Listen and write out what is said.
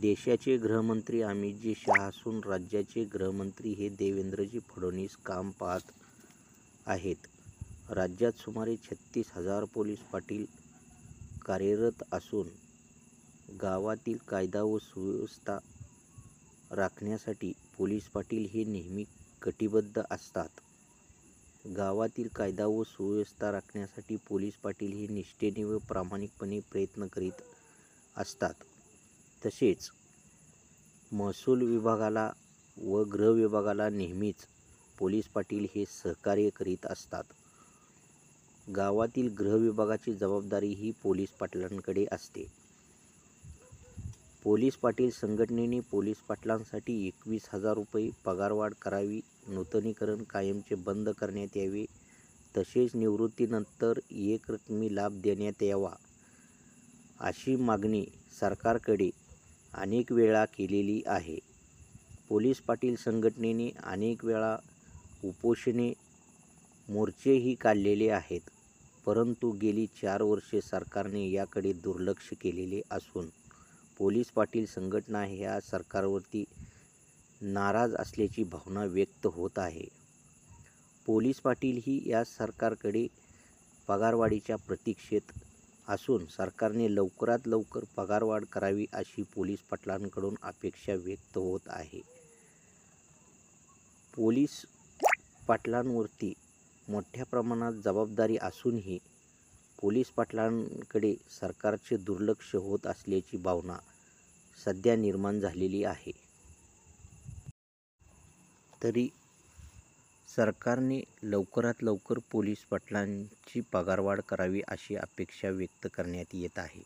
देशाचे गृहमंत्री अमितजी शहा असून राज्याचे गृहमंत्री हे देवेंद्रजी फडणवीस काम पाहत आहेत. राज्यात सुमारे 36,000 पोलीस पाटील कार्यरत असून गावातील कायदा व सुव्यवस्था राखण्यासाठी पोलीस पाटील हे नेहमी कटिबद्ध असतात. गावातील कायदा व सुव्यवस्था राखण्यासाठी पोलीस पाटील हे निष्ठेने व प्रामाणिकपणे प्रयत्न करीत असतात. तसेच महसूल विभागाला व गृह विभागाला नेहमीच पोलीस पाटील हे सहकार्य करीत असतात. गावातील गृह विभागाची जबाबदारी ही पोलीस पाटलांकडे असते. पोलीस पाटील संघटनेने पोलीस पाटलांसाठी 21,000 रुपये पगारवाढ करावी, नूतनीकरण कायमचे बंद करण्यात यावे, तसेच निवृत्तीनंतर एकरकमी लाभ देण्यात यावा, अशी मागणी सरकारकडे अनेक वेळा केलेली आहे. पोलीस पाटील संघटनेने अनेक वेळा उपोषणे, मोर्चेही काढलेले आहेत. परंतु गेली 4 वर्षे सरकारने याकडे दुर्लक्ष केलेले असून पोलीस पाटील संघटना ह्या सरकारवरती नाराज असल्याची भावना व्यक्त होत आहे. पोलीस पाटील ही या सरकारकडे पगारवाढीच्या प्रतीक्षेत असून सरकारने लवकरात लवकर पगारवाढ करावी अशी पोलीस पाटलांकडून अपेक्षा व्यक्त होत आहे. पोलीस पाटलांवरती मोठ्या प्रमाणात जबाबदारी असूनही पोलीस पाटलांकडे सरकारचे दुर्लक्ष होत असल्याची भावना सध्या निर्माण झालेली आहे. तरी सरकारने लवकरात लवकर पोलीस पाटलांची पगारवाढ करावी अशी अपेक्षा व्यक्त करण्यात येत आहे.